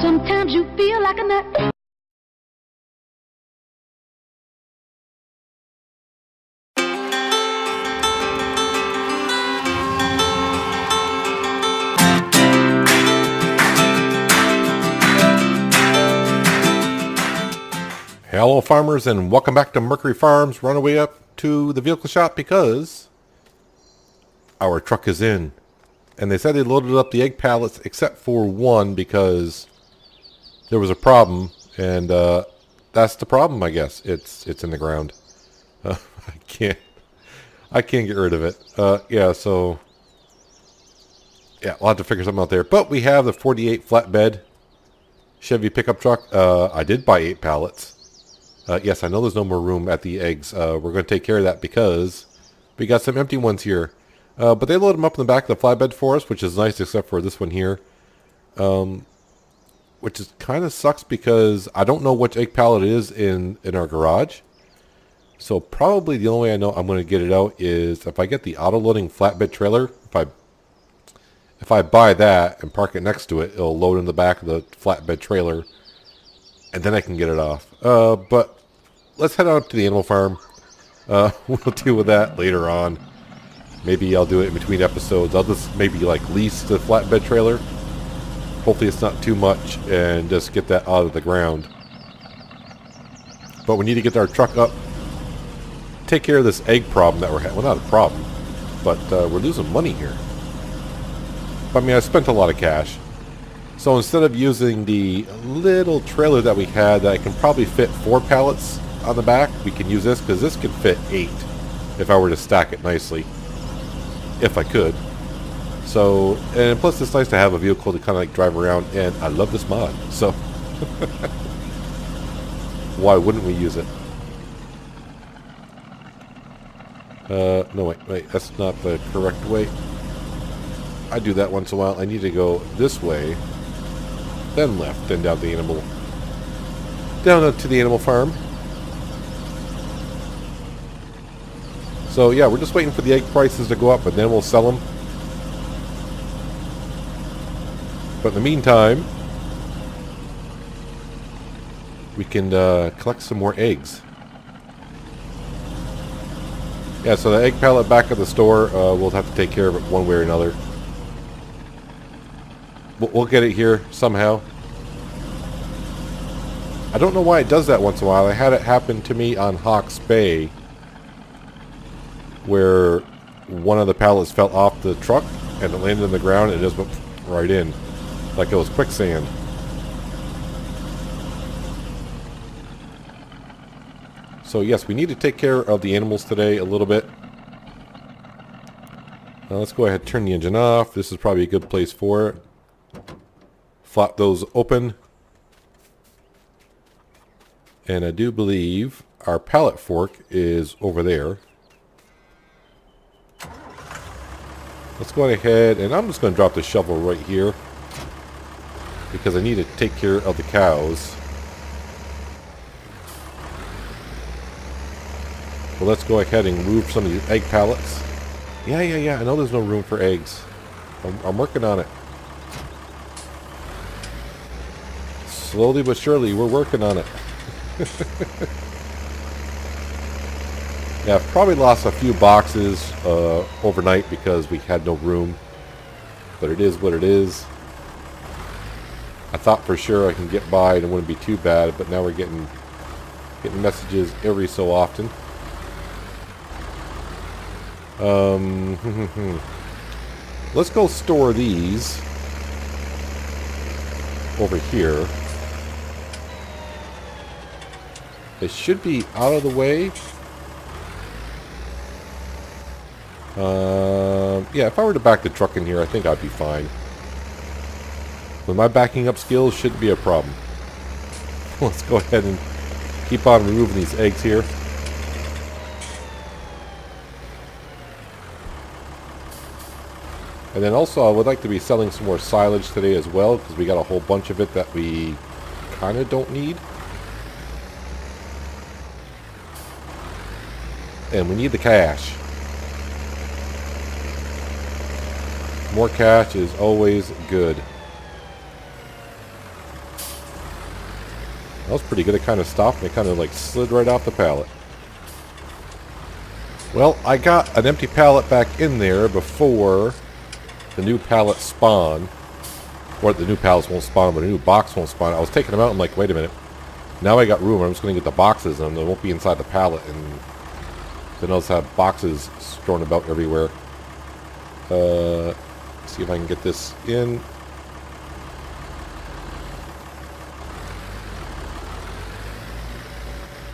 Sometimes you feel like a nut. Hello farmers, and welcome back to Mercury Farms. Run away up to the vehicle shop because our truck is in. And they said they loaded up the egg pallets except for one because there was a problem. And that's the problem, I guess. It's in the ground. I can't get rid of it. So we'll have to figure something out there. But we have the 48 flatbed Chevy pickup truck. I did buy 8 pallets. Yes, I know there's no more room at the eggs. We're going to take care of that because we got some empty ones here. But they load them up in the back of the flatbed for us, which is nice except for this one here. Which is kind of sucks because I don't know which egg pallet it is in our garage. So probably the only way I know I'm going to get it out is if I get the auto-loading flatbed trailer. If I buy that and park it next to it, it'll load in the back of the flatbed trailer. And then I can get it off. But let's head on up to the animal farm. We'll deal with that later on. Maybe I'll do it in between episodes. I'll just maybe like lease the flatbed trailer. Hopefully it's not too much and just get that out of the ground. But we need to get our truck up. Take care of this egg problem that we're having. Well, not a problem. But we're losing money here. I mean, I spent a lot of cash. So instead of using the little trailer that we had that I can probably fit 4 pallets on the back, we can use this because this could fit 8 if I were to stack it nicely. If I could. So, and plus it's nice to have a vehicle to kind of like drive around, and I love this mod. So, why wouldn't we use it? No, wait, that's not the correct way. I do that once in a while. I need to go this way. Then left, then down to the animal farm. So yeah, we're just waiting for the egg prices to go up, and then we'll sell them. But in the meantime, we can collect some more eggs. Yeah, so the egg pallet back at the store, we'll have to take care of it one way or another. We'll get it here somehow. I don't know why it does that once in a while. I had it happen to me on Hawke's Bay, where one of the pallets fell off the truck and it landed on the ground and it just went right in, like it was quicksand. So yes, we need to take care of the animals today a little bit. Now let's go ahead and turn the engine off. This is probably a good place for it. Flop those open. And I do believe our pallet fork is over there. Let's go ahead, and I'm just going to drop the shovel right here because I need to take care of the cows. So let's go ahead and move some of these egg pallets. Yeah, I know there's no room for eggs. I'm working on it. Slowly but surely, we're working on it. Yeah, I've probably lost a few boxes overnight because we had no room. But it is what it is. I thought for sure I can get by and it wouldn't be too bad, but now we're getting messages every so often. Let's go store these over here. They should be out of the way. Yeah, if I were to back the truck in here, I think I'd be fine. With my backing up skills, shouldn't be a problem. Let's go ahead and keep on removing these eggs here. And then also, I would like to be selling some more silage today as well, because we got a whole bunch of it that we kind of don't need. And we need the cash. More cash is always good. That was pretty good. It kind of stopped and it kind of like slid right off the pallet. Well, I got an empty pallet back in there before the new pallet spawn. Or the new pallets won't spawn, but the new box won't spawn. I was taking them out and I'm like, wait a minute. Now I got room. I'm just going to get the boxes and they won't be inside the pallet. And then I'll just have boxes strewn about everywhere. See if I can get this in.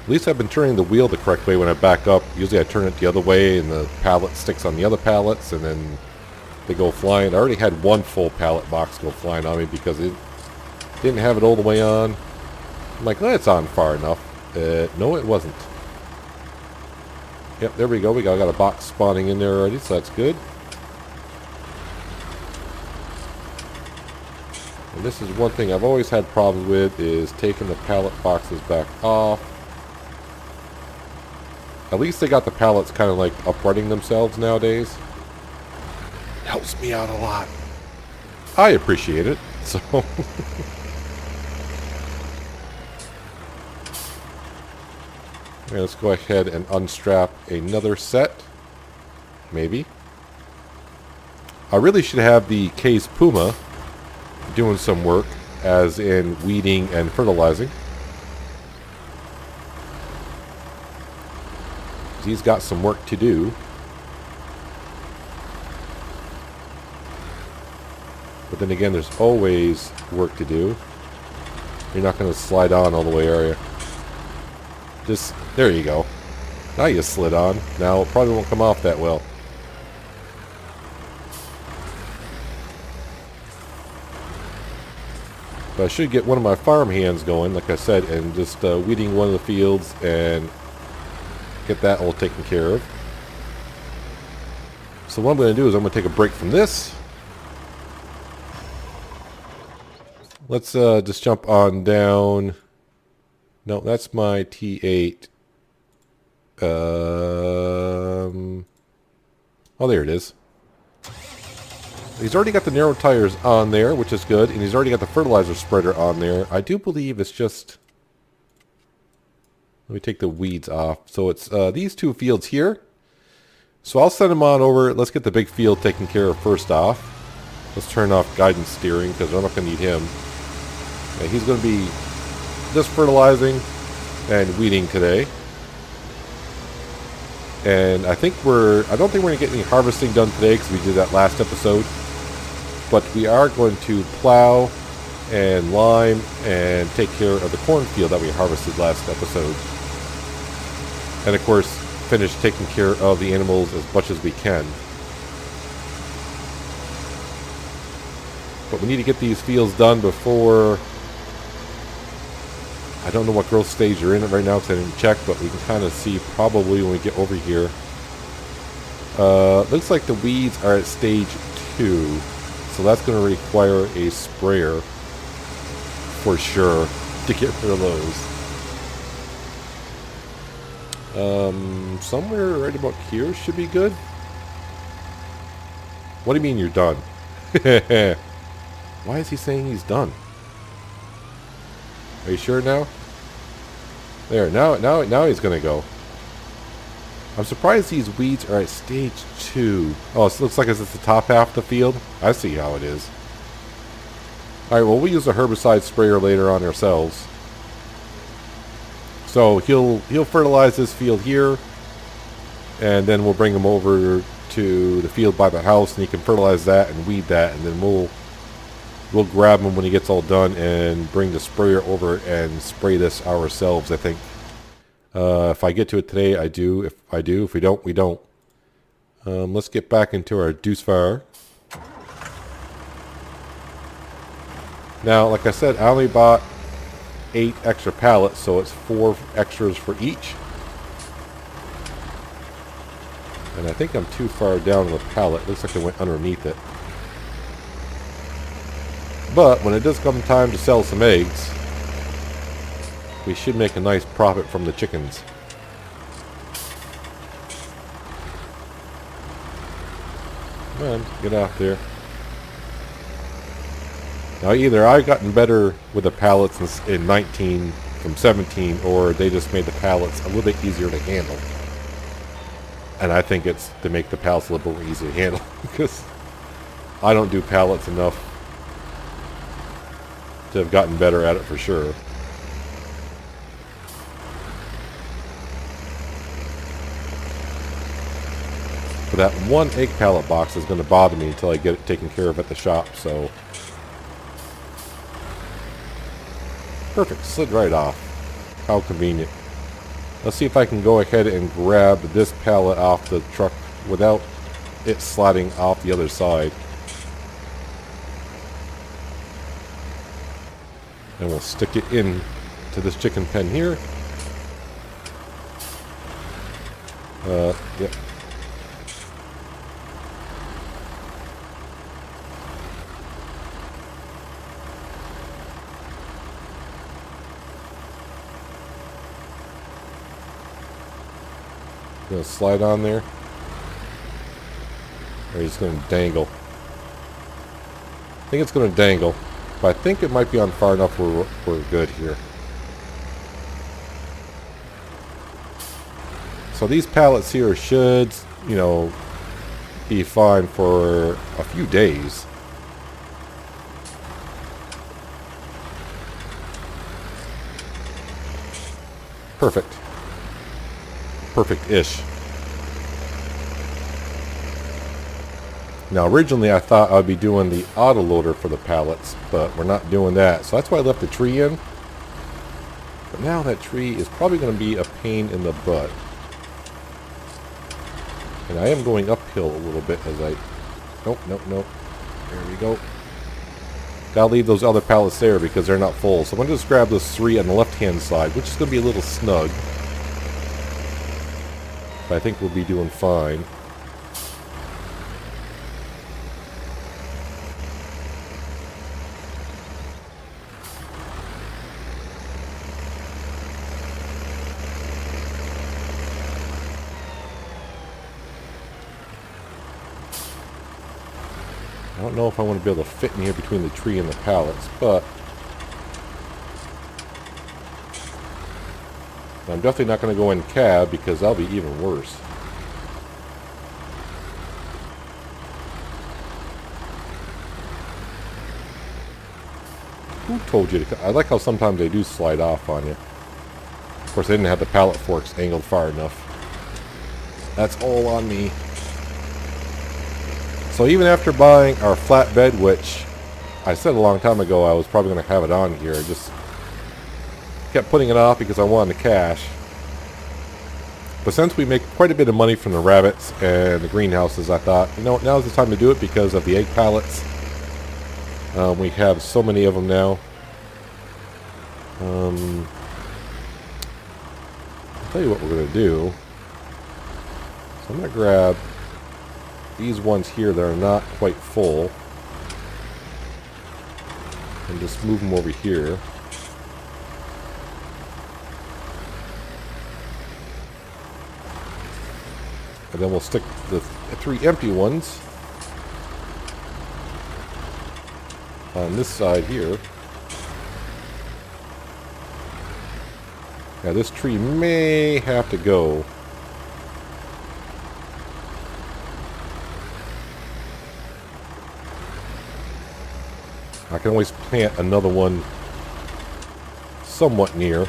At least I've been turning the wheel the correct way when I back up. Usually I turn it the other way and the pallet sticks on the other pallets and then they go flying. I already had one full pallet box go flying on me because it didn't have it all the way on. I'm like, oh, it's on far enough. No, it wasn't. Yep, there we go. I got a box spawning in there already, so that's good. And this is one thing I've always had problems with, is taking the pallet boxes back off. At least they got the pallets kind of like uprighting themselves nowadays. Helps me out a lot. I appreciate it. So okay, let's go ahead and unstrap another set. Maybe. I really should have the Case Puma doing some work, as in weeding and fertilizing. He's got some work to do. But then again, there's always work to do. You're not going to slide on all the way, are you? Just, there you go. Now you slid on. Now it probably won't come off that well. But I should get one of my farm hands going, like I said, and just weeding one of the fields and get that all taken care of. So what I'm going to do is I'm going to take a break from this. Let's just jump on down. No, that's my T8. Oh, there it is. He's already got the narrow tires on there, which is good, and he's already got the fertilizer spreader on there. I do believe it's just... Let me take the weeds off. So it's these two fields here. So I'll send him on over. Let's get the big field taken care of first off. Let's turn off guidance steering because I'm not going to need him. And he's going to be just fertilizing and weeding today. And I don't think we're going to get any harvesting done today because we did that last episode. But we are going to plow and lime and take care of the cornfield that we harvested last episode. And of course, finish taking care of the animals as much as we can. But we need to get these fields done before... I don't know what growth stage you're in right now because I didn't check, but we can kind of see probably when we get over here. Looks like the weeds are at stage 2. So that's going to require a sprayer for sure to get rid of those. Somewhere right about here should be good. What do you mean you're done? Why is he saying he's done? Are you sure now? There, now he's gonna go. I'm surprised these weeds are at stage 2. Oh, it looks like it's at the top half of the field. I see how it is. Alright, well, we'll use a herbicide sprayer later on ourselves. So he'll fertilize this field here, and then we'll bring him over to the field by the house, and he can fertilize that and weed that, and then we'll grab him when he gets all done and bring the sprayer over and spray this ourselves, I think. If I get to it today, I do. If I do, if we don't, we don't. Let's get back into our deuce fire. Now, like I said, I only bought 8 extra pallets, so it's 4 extras for each. And I think I'm too far down on the pallet. Looks like I went underneath it. But when it does come time to sell some eggs, we should make a nice profit from the chickens. Come on, get out there. Now either I've gotten better with the pallets in 19 from 17, or they just made the pallets a little bit easier to handle. And I think it's to make the pallets a little bit more easy to handle because I don't do pallets enough to have gotten better at it for sure. But that one egg pallet box is going to bother me until I get it taken care of at the shop, so... Perfect, slid right off. How convenient. Let's see if I can go ahead and grab this pallet off the truck without it sliding off the other side. And we'll stick it in to this chicken pen here. Yep. Gonna slide on there. Or he's gonna dangle. I think it's gonna dangle, but I think it might be on far enough where we're good here. So these pallets here should, you know, be fine for a few days. Perfect. Perfect-ish. Now originally I thought I'd be doing the autoloader for the pallets, but we're not doing that. So that's why I left the tree in. But now that tree is probably going to be a pain in the butt. And I am going uphill a little bit as I... Nope, nope, nope. There we go. Gotta leave those other pallets there because they're not full. So I'm going to just grab those 3 on the left-hand side, which is going to be a little snug. But I think we'll be doing fine. I don't know if I want to be able to fit in here between the tree and the pallets, but I'm definitely not going to go in cab because that'll be even worse. Who told you to? I like how sometimes they do slide off on you. Of course, they didn't have the pallet forks angled far enough. That's all on me. So even after buying our flatbed, which I said a long time ago I was probably going to have it on here, I just kept putting it off because I wanted the cash. But since we make quite a bit of money from the rabbits and the greenhouses, I thought, you know, now's the time to do it because of the egg pallets. We have so many of them now. I'll tell you what we're going to do. So I'm going to grab these ones here that are not quite full and just move them over here. And then we'll stick the 3 empty ones on this side here. Now this tree may have to go. I can always plant another one somewhat near.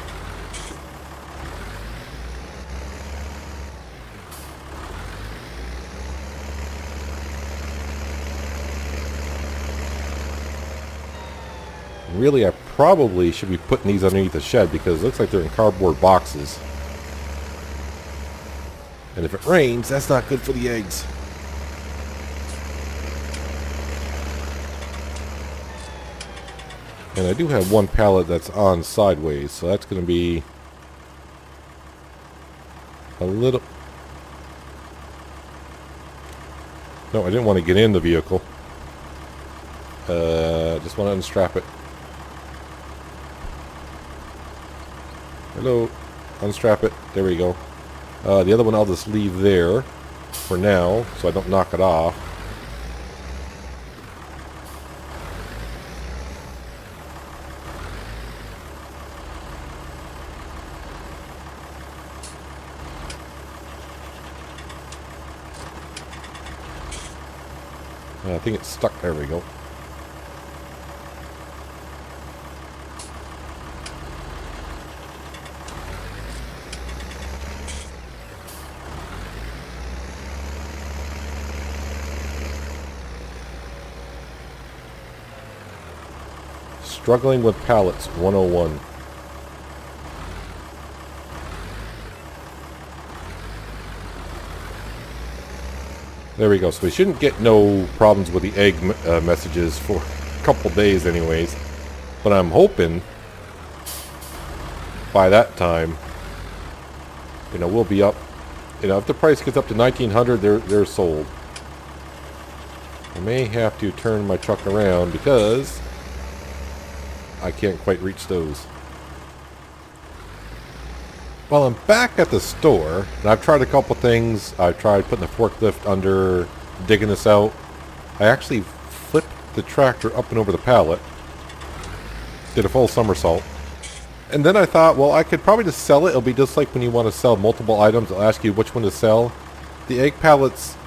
Really, I probably should be putting these underneath the shed because it looks like they're in cardboard boxes. And if it rains, that's not good for the eggs. And I do have one pallet that's on sideways, so that's going to be a little... No, I didn't want to get in the vehicle. Just want to unstrap it. Hello. Unstrap it. There we go. The other one I'll just leave there for now, so I don't knock it off. I think it's stuck. There we go. Struggling with pallets 101. There we go. So we shouldn't get no problems with the egg messages for a couple days anyways. But I'm hoping by that time, you know, we'll be up. You know, if the price gets up to 1900, they're sold. I may have to turn my truck around because I can't quite reach those. Well, I'm back at the store, and I've tried a couple things. I've tried putting the forklift under, digging this out. I actually flipped the tractor up and over the pallet. Did a full somersault. And then I thought, well, I could probably just sell it. It'll be just like when you want to sell multiple items. It'll ask you which one to sell. The egg pallets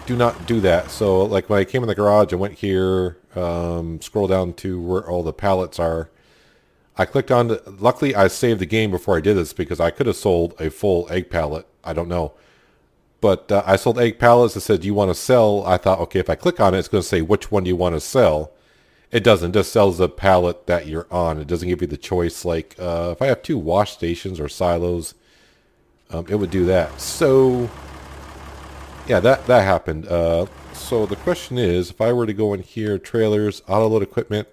do not do that. So, like when I came in the garage, I went here, scroll down to where all the pallets are. I clicked on the, luckily I saved the game before I did this because I could have sold a full egg pallet. I don't know. But I sold egg pallets that said, do you want to sell? I thought, okay, if I click on it, it's going to say, which one do you want to sell? It doesn't. It just sells the pallet that you're on. It doesn't give you the choice. Like, if I have 2 wash stations or silos, it would do that. So, yeah, that happened. So the question is, if I were to go in here, trailers, auto load equipment.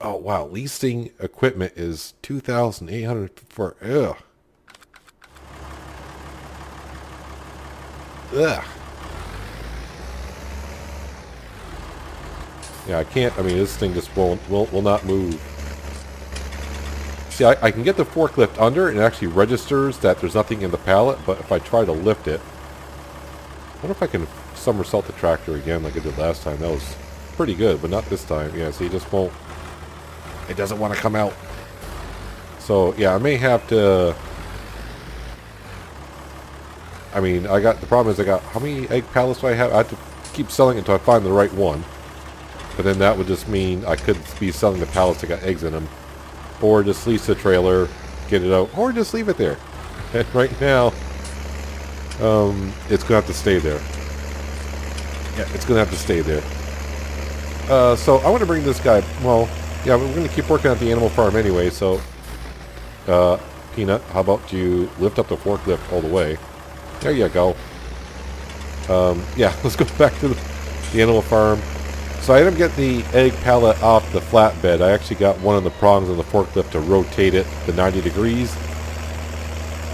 Oh, wow. Leasing equipment is $2,800 for... Ugh. Ugh. Yeah, I can't... I mean, this thing just will not move. See, I can get the forklift under, and it actually registers that there's nothing in the pallet, but if I try to lift it... I wonder if I can somersault the tractor again like I did last time. That was pretty good, but not this time. Yeah, see, it just won't... It doesn't want to come out. So, yeah, I may have to... I mean, the problem is I got... How many egg pallets do I have? I have to keep selling it until I find the right one. But then that would just mean I could be selling the pallets that got eggs in them. Or just lease the trailer, get it out, or just leave it there. And right now, it's going to have to stay there. Yeah, it's going to have to stay there. So I want to bring this guy... Well... Yeah, we're going to keep working at the animal farm anyway, so... Peanut, how about you lift up the forklift all the way? There you go. Yeah, let's go back to the animal farm. So I ended up getting the egg pallet off the flatbed. I actually got one of the prongs on the forklift to rotate it to 90 degrees.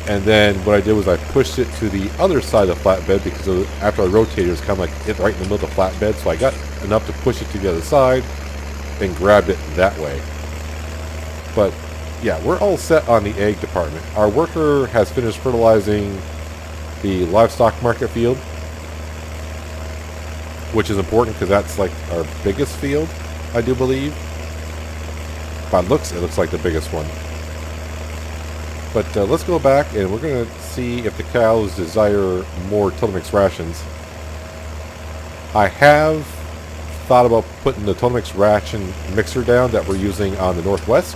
And then what I did was I pushed it to the other side of the flatbed because after I rotated it was kind of like it right in the middle of the flatbed. So I got enough to push it to the other side and grabbed it that way. But yeah, we're all set on the egg department. Our worker has finished fertilizing the livestock market field, which is important because that's like our biggest field, I do believe. By looks, it looks like the biggest one. But let's go back and we're going to see if the cows desire more Total Mix rations. I have thought about putting the Total Mix ration mixer down that we're using on the Northwest,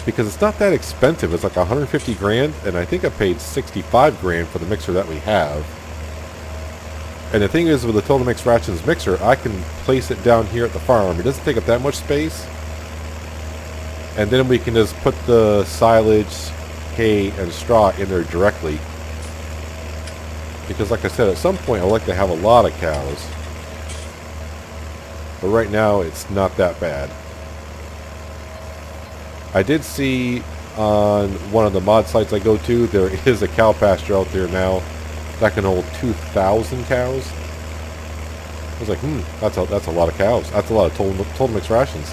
because it's not that expensive. It's like 150 grand, and I think I paid 65 grand for the mixer that we have. And the thing is, with the Total Mix rations mixer, I can place it down here at the farm. It doesn't take up that much space, and then we can just put the silage, hay, and straw in there directly. Because like I said, at some point I'd like to have a lot of cows. But right now, it's not that bad. I did see on one of the mod sites I go to, there is a cow pasture out there now that can hold 2,000 cows. I was like, that's a lot of cows. That's a lot of total mix rations.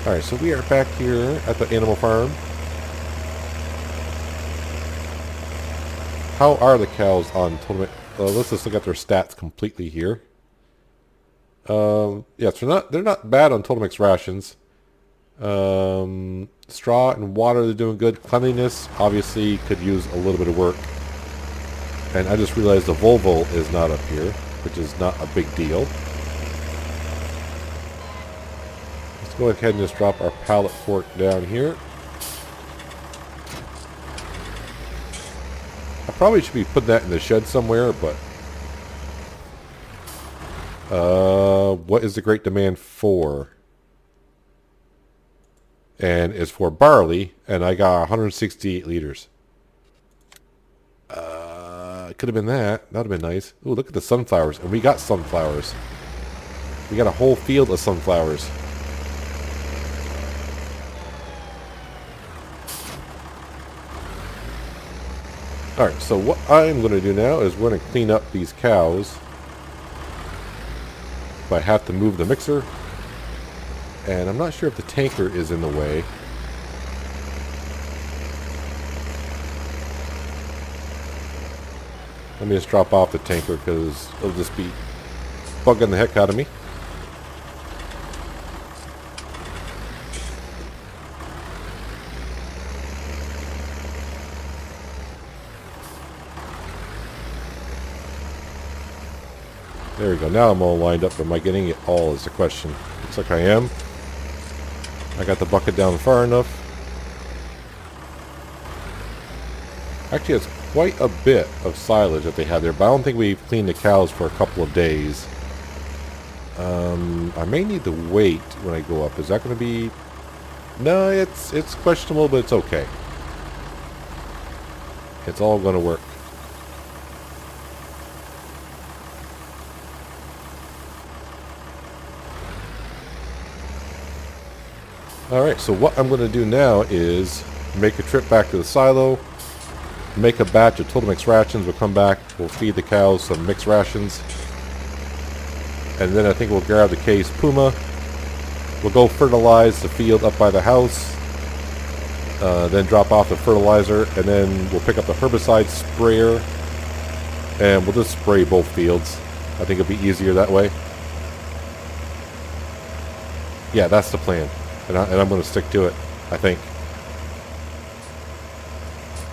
Alright, so we are back here at the animal farm. How are the cows on Total Mix? Let's just look at their stats completely here. Yes, they're not bad on Total Mix rations. Straw and water, they're doing good. Cleanliness, obviously, could use a little bit of work. And I just realized the Volvo is not up here, which is not a big deal. Let's go ahead and just drop our pallet fork down here. I probably should be putting that in the shed somewhere, but... what is the great demand for? And it's for barley, and I got 168 liters. It could have been that. That would have been nice. Ooh, look at the sunflowers. And we got sunflowers. We got a whole field of sunflowers. Alright, so what I'm going to do now is we're going to clean up these cows. But I have to move the mixer. And I'm not sure if the tanker is in the way. Let me just drop off the tanker because it'll just be bugging the heck out of me. There we go. Now I'm all lined up. Am I getting it all is the question. Looks like I am. I got the bucket down far enough. Actually, it's quite a bit of silage that they have there, but I don't think we've cleaned the cows for a couple of days. I may need to wait when I go up. Is that going to be... No, it's questionable, but it's okay. It's all going to work. Alright, so what I'm going to do now is make a trip back to the silo, make a batch of total mixed rations. We'll come back, we'll feed the cows some mixed rations, and then I think we'll grab the case Puma. We'll go fertilize the field up by the house, then drop off the fertilizer, and then we'll pick up the herbicide sprayer, and we'll just spray both fields. I think it'll be easier that way. Yeah, that's the plan. And I'm going to stick to it, I think.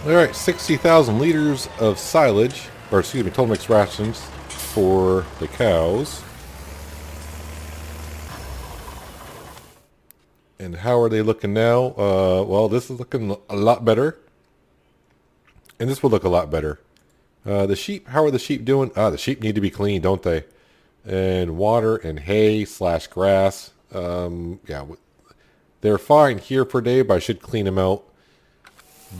Alright, 60,000 liters of silage, or excuse me, total mixed rations for the cows. And how are they looking now? Well, this is looking a lot better. And this will look a lot better. The sheep, how are the sheep doing? The sheep need to be cleaned, don't they? And water and hay / grass. Yeah, they're fine here per day, but I should clean them out.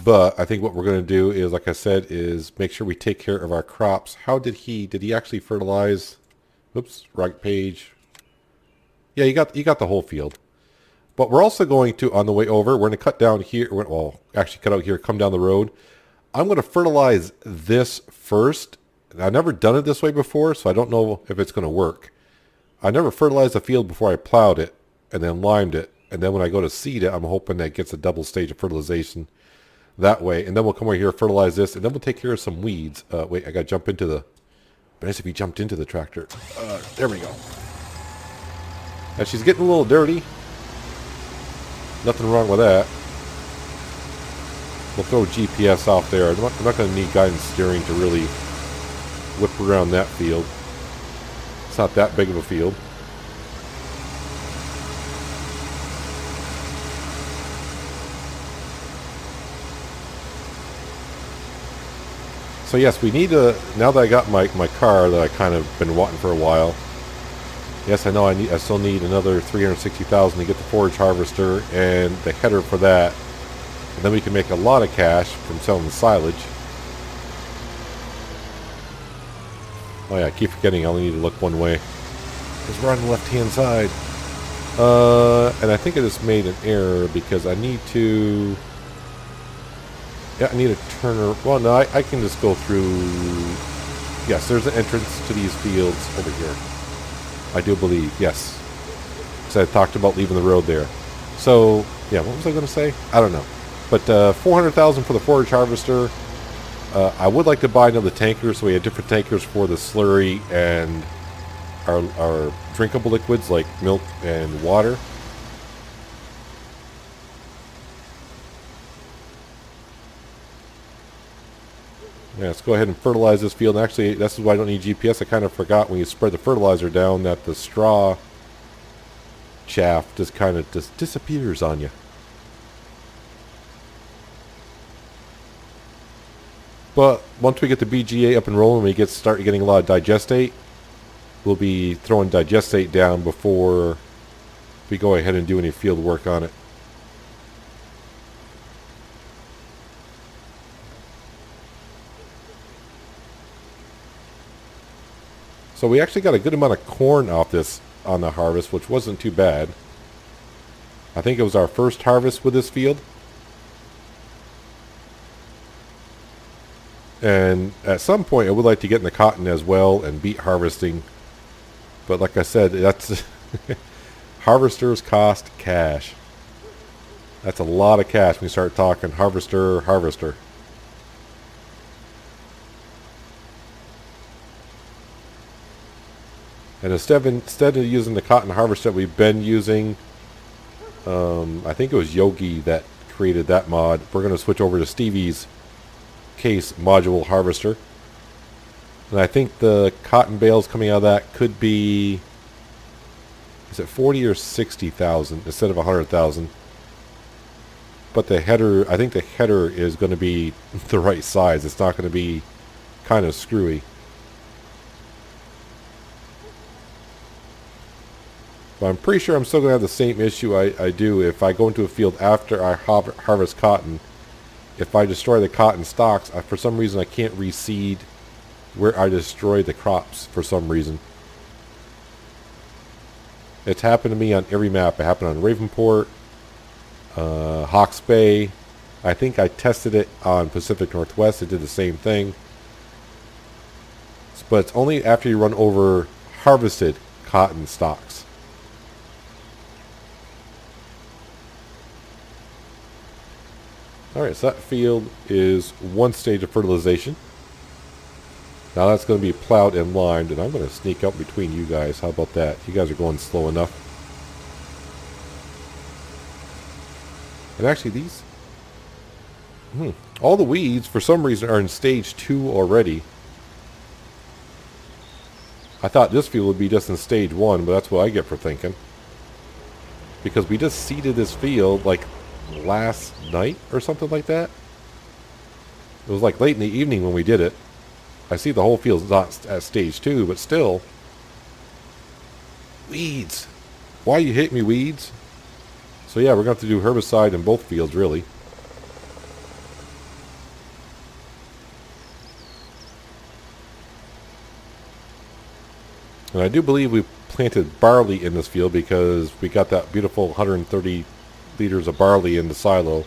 But I think what we're going to do is, like I said, is make sure we take care of our crops. How did he actually fertilize? Oops, right page. Yeah, you got the whole field. But we're also going to, on the way over, we're going to cut down here. Well, actually cut out here, come down the road. I'm going to fertilize this first. I've never done it this way before, so I don't know if it's going to work. I never fertilized the field before I plowed it and then limed it. And then when I go to seed it, I'm hoping that it gets a double stage of fertilization that way. And then we'll come over here, fertilize this, and then we'll take care of some weeds. Wait, I got to jump into the... But nice if he jumped into the tractor. There we go. Now she's getting a little dirty. Nothing wrong with that. We'll throw GPS off there. I'm not going to need guidance steering to really whip around that field. It's not that big of a field. So yes, we need to, now that I got my car that I kind of been wanting for a while. Yes, I know I still need another 360,000 to get the forage harvester and the header for that. And then we can make a lot of cash from selling the silage. Oh yeah, I keep forgetting I only need to look one way. Because we're on the left-hand side. And I think I just made an error because I need to... Yeah, I need a turner. Well, no, I can just go through... Yes, there's an entrance to these fields over here. I do believe, yes. Because I talked about leaving the road there. So, yeah, what was I going to say? I don't know. But 400,000 for the forage harvester. I would like to buy another tanker, so we have different tankers for the slurry and our drinkable liquids like milk and water. Yeah, let's go ahead and fertilize this field. And actually, this is why I don't need GPS. I kind of forgot when you spread the fertilizer down that the straw chaff just kind of just disappears on you. But once we get the BGA up and rolling, we start getting a lot of digestate, we'll be throwing digestate down before we go ahead and do any field work on it. So we actually got a good amount of corn off this on the harvest, which wasn't too bad. I think it was our first harvest with this field. And at some point, I would like to get in the cotton as well and beet harvesting. But like I said, that's harvesters cost cash. That's a lot of cash when you start talking harvester. And instead of using the cotton harvester that we've been using, I think it was Yogi that created that mod. We're going to switch over to Stevie's case module harvester. And I think the cotton bales coming out of that could be, is it 40 or 60,000 instead of 100,000? But the header, I think the header is going to be the right size. It's not going to be kind of screwy. But I'm pretty sure I'm still going to have the same issue I do if I go into a field after I harvest cotton. If I destroy the cotton stalks, for some reason I can't reseed where I destroyed the crops for some reason. It's happened to me on every map. It happened on Ravenport, Hawke's Bay. I think I tested it on Pacific Northwest. It did the same thing. But it's only after you run over harvested cotton stalks. Alright, so that field is one stage of fertilization. Now that's going to be plowed and limed, and I'm going to sneak up between you guys. How about that? You guys are going slow enough. And actually these... all the weeds, for some reason, are in stage 2 already. I thought this field would be just in stage 1, but that's what I get for thinking. Because we just seeded this field, like, last night or something like that. It was like late in the evening when we did it. I see the whole field's not at stage 2, but still. Weeds. Why you hate me, weeds? So yeah, we're going to have to do herbicide in both fields, really. And I do believe we planted barley in this field because we got that beautiful 130 liters of barley in the silo.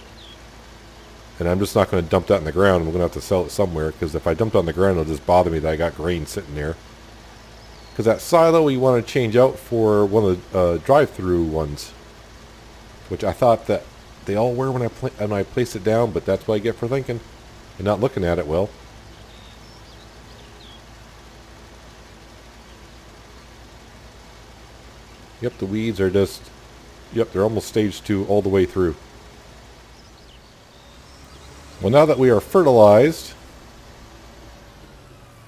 And I'm just not going to dump that in the ground. I'm going to have to sell it somewhere, because if I dump it on the ground, it'll just bother me that I got grain sitting there. Because that silo we want to change out for one of the drive-through ones, which I thought that they all were when I placed it down, but that's what I get for thinking and not looking at it well. Yep, the weeds are just... Yep, they're almost stage 2 all the way through. Well, now that we are fertilized,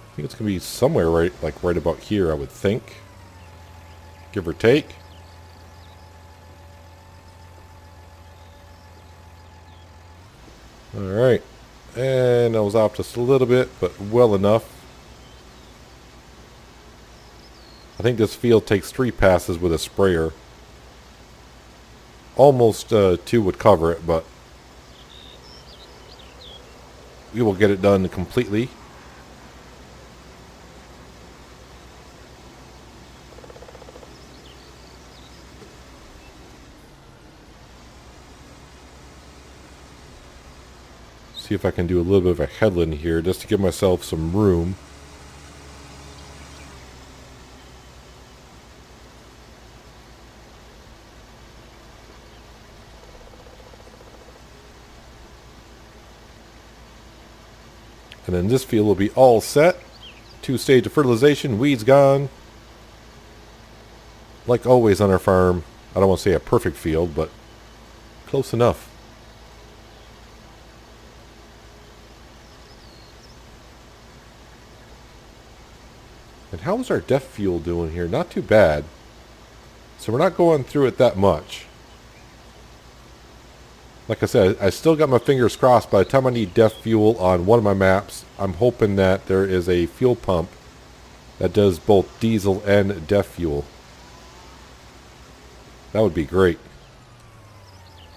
I think it's going to be somewhere right about here, I would think. Give or take. Alright. And I was off just a little bit, but well enough. I think this field takes 3 passes with a sprayer. Almost 2 would cover it, but we will get it done completely. See if I can do a little bit of a headland here just to give myself some room. And then this field will be all set. 2 stage of fertilization, weeds gone. Like always on our farm, I don't want to say a perfect field, but close enough. And how is our def fuel doing here? Not too bad. So we're not going through it that much. Like I said, I still got my fingers crossed. By the time I need def fuel on one of my maps, I'm hoping that there is a fuel pump that does both diesel and def fuel. That would be great.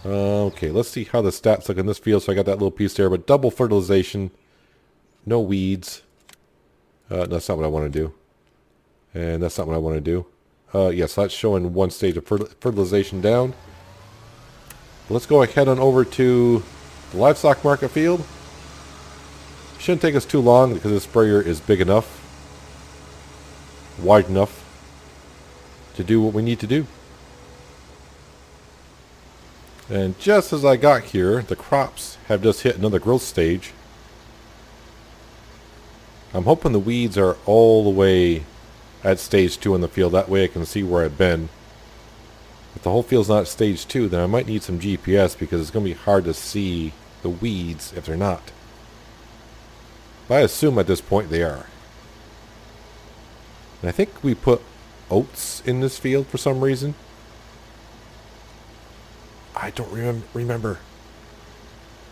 Okay, let's see how the stats look in this field. So I got that little piece there, but double fertilization. No weeds. That's not what I want to do. And that's not what I want to do. Yes, that's showing one stage of fertilization down. Let's go ahead on over to the livestock market field. Shouldn't take us too long because the sprayer is big enough, wide enough to do what we need to do. And just as I got here, the crops have just hit another growth stage. I'm hoping the weeds are all the way at stage 2 in the field. That way I can see where I've been. If the whole field's not at stage 2, then I might need some GPS because it's going to be hard to see the weeds if they're not. But I assume at this point they are. And I think we put oats in this field for some reason. I don't remember.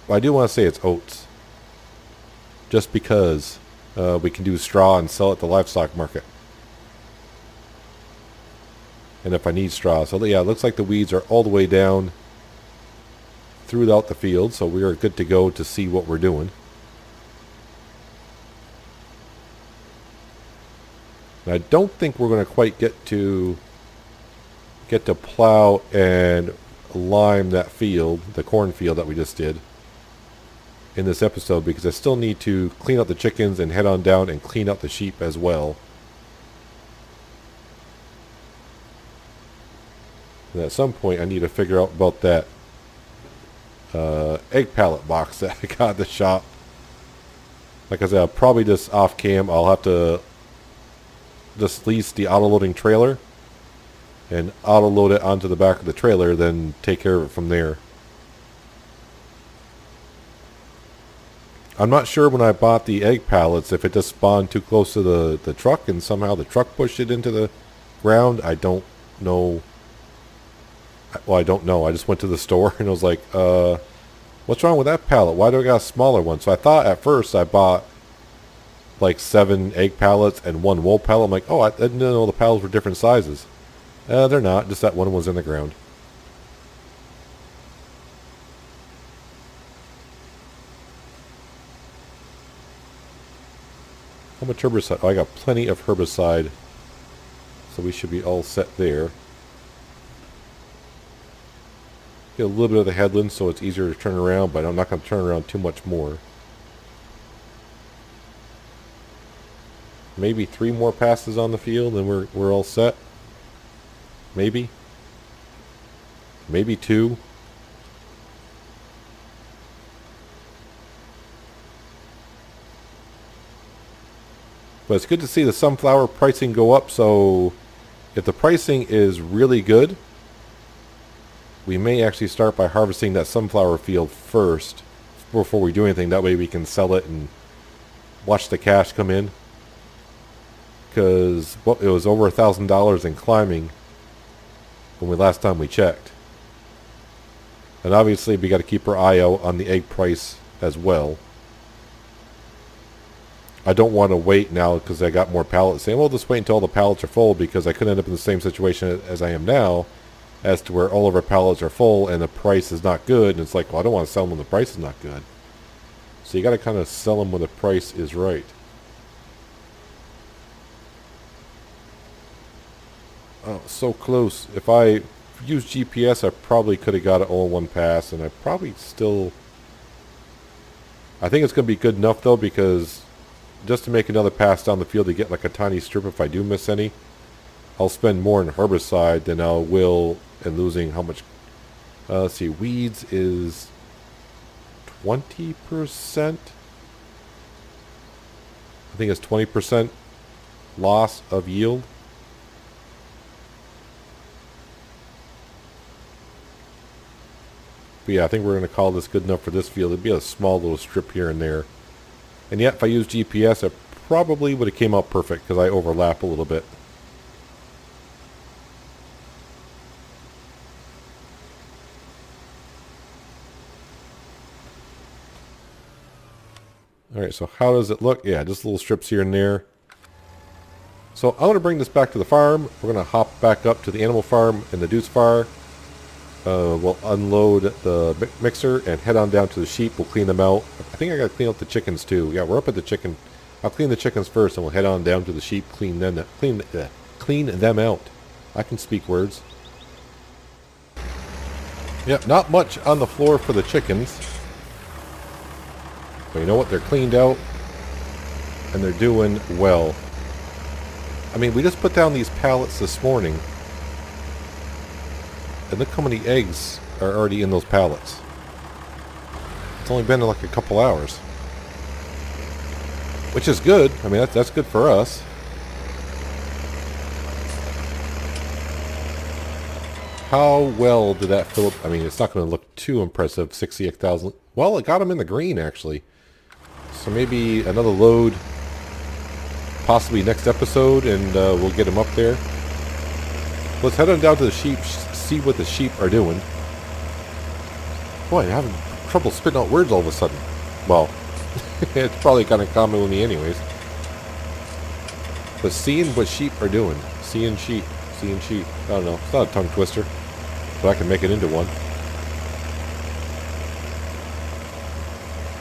Well, I do want to say it's oats. Just because we can do straw and sell it at the livestock market. And if I need straw. So yeah, it looks like the weeds are all the way down throughout the field. So we are good to go to see what we're doing. And I don't think we're going to quite get to plow and lime that field, the cornfield that we just did in this episode, because I still need to clean out the chickens and head on down and clean out the sheep as well. And at some point I need to figure out about that egg pallet box that I got at the shop. Like I said, I'll probably just off cam, I'll have to just lease the auto loading trailer and auto load it onto the back of the trailer, then take care of it from there. I'm not sure when I bought the egg pallets if it just spawned too close to the truck and somehow the truck pushed it into the ground. I don't know. Well, I don't know. I just went to the store and I was like, what's wrong with that pallet? Why do I got a smaller one? So I thought at first I bought like 7 egg pallets and 1 wool pallet. I'm like, oh, I didn't know the pallets were different sizes. They're not. Just that one was in the ground. How much herbicide? Oh, I got plenty of herbicide. So we should be all set there. Get a little bit of the headland so it's easier to turn around, but I'm not going to turn around too much more. Maybe 3 more passes on the field and we're all set. Maybe 2. But it's good to see the sunflower pricing go up. So if the pricing is really good, we may actually start by harvesting that sunflower field first before we do anything. That way we can sell it and watch the cash come in. Because it was over $1,000 in climbing when last time we checked. And obviously we got to keep our eye out on the egg price as well. I don't want to wait now because I got more pallets saying, well, just wait until all the pallets are full, because I could end up in the same situation as I am now, as to where all of our pallets are full and the price is not good. And it's like, well, I don't want to sell them when the price is not good. So you got to kind of sell them when the price is right. Oh, so close. If I used GPS, I probably could have got it all in one pass, and I probably still... I think it's going to be good enough, though, because just to make another pass down the field to get like a tiny strip if I do miss any, I'll spend more in herbicide than I will in losing how much... let's see, weeds is 20%? I think it's 20% loss of yield. But yeah, I think we're going to call this good enough for this field. It'd be a small little strip here and there. And yet, if I use GPS, I probably would have came out perfect because I overlap a little bit. Alright, so how does it look? Yeah, just little strips here and there. So I'm going to bring this back to the farm. We're going to hop back up to the animal farm in the Deuce Far. We'll unload the mixer and head on down to the sheep. We'll clean them out. I think I got to clean out the chickens too. Yeah, we're up at the chicken. I'll clean the chickens first and we'll head on down to the sheep, clean them out. I can speak words. Yep, not much on the floor for the chickens. But you know what? They're cleaned out and they're doing well. I mean, we just put down these pallets this morning. And look how many eggs are already in those pallets. It's only been like a couple hours. Which is good. I mean, that's good for us. How well did that fill up? I mean, it's not going to look too impressive. 68,000. Well, it got them in the green, actually. So maybe another load, possibly next episode, and we'll get them up there. Let's head on down to the sheep, see what the sheep are doing. Boy, I'm having trouble spitting out words all of a sudden. Well, it's probably kind of common with me anyways. But seeing what sheep are doing. Seeing sheep. I don't know. It's not a tongue twister. But I can make it into one.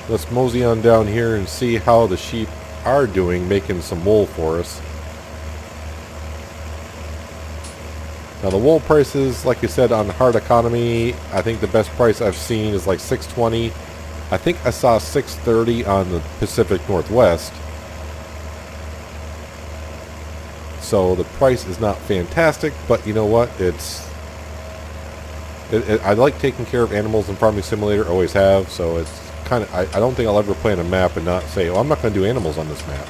Let's mosey on down here and see how the sheep are doing making some wool for us. Now the wool prices, like you said, on hard economy, I think the best price I've seen is like $6.20. I think I saw $6.30 on the Pacific Northwest. So the price is not fantastic, but you know what? I like taking care of animals in Farming Simulator, always have, so it's kind of, I don't think I'll ever play on a map and not say, oh, I'm not going to do animals on this map.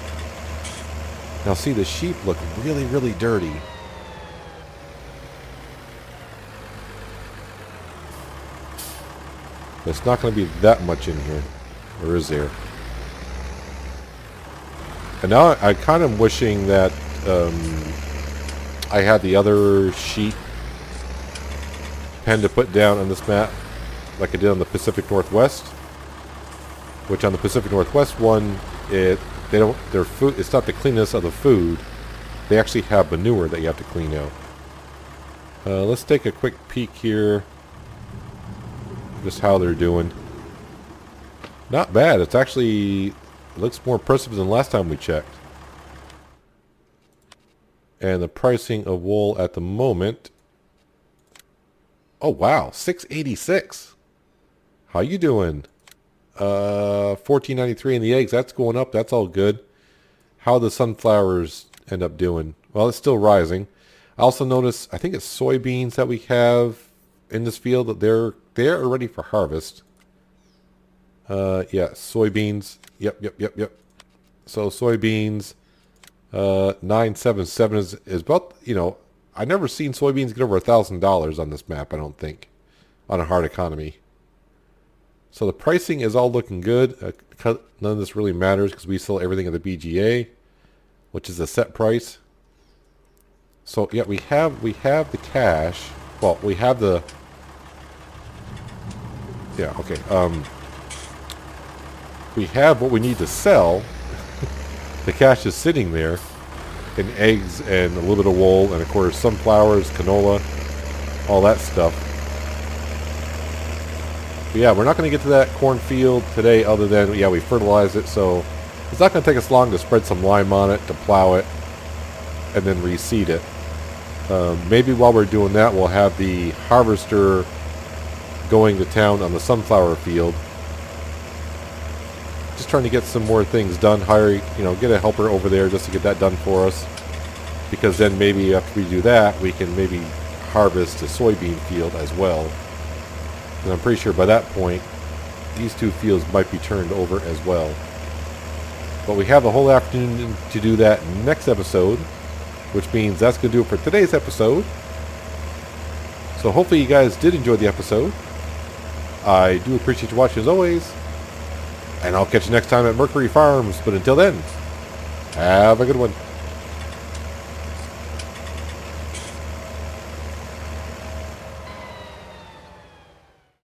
Now see, the sheep look really, really dirty. It's not going to be that much in here. Or is there? And now I kind of wishing that I had the other sheet pen to put down on this map like I did on the Pacific Northwest. Which on the Pacific Northwest one, their food, it's not the cleanness of the food. They actually have manure that you have to clean out. Let's take a quick peek here. Just how they're doing. Not bad. It's actually, it looks more impressive than last time we checked. And the pricing of wool at the moment. Oh wow, $6.86. How you doing? $14.93 in the eggs. That's going up. That's all good. How the sunflowers end up doing? Well, it's still rising. I also notice, I think it's soybeans that we have in this field that they're ready for harvest. Yeah, soybeans. Yep. So soybeans, 977 is about, you know, I've never seen soybeans get over $1,000 on this map, I don't think, on a hard economy. So the pricing is all looking good. None of this really matters because we sell everything at the BGA, which is a set price. So yeah, we have the cash. Well, we have the. Yeah. Okay. We have what we need to sell. The cash is sitting there, in eggs and a little bit of wool, and of course sunflowers, canola, all that stuff. But yeah, we're not going to get to that cornfield today other than, yeah, we fertilized it, so it's not going to take us long to spread some lime on it, to plow it, and then reseed it. Maybe while we're doing that, we'll have the harvester going to town on the sunflower field. Just trying to get some more things done, get a helper over there just to get that done for us. Because then maybe after we do that, we can maybe harvest the soybean field as well. And I'm pretty sure by that point, these two fields might be turned over as well. But we have the whole afternoon to do that next episode, which means that's going to do it for today's episode. So hopefully you guys did enjoy the episode. I do appreciate you watching as always. And I'll catch you next time at Mercury Farms. But until then, Have a good one.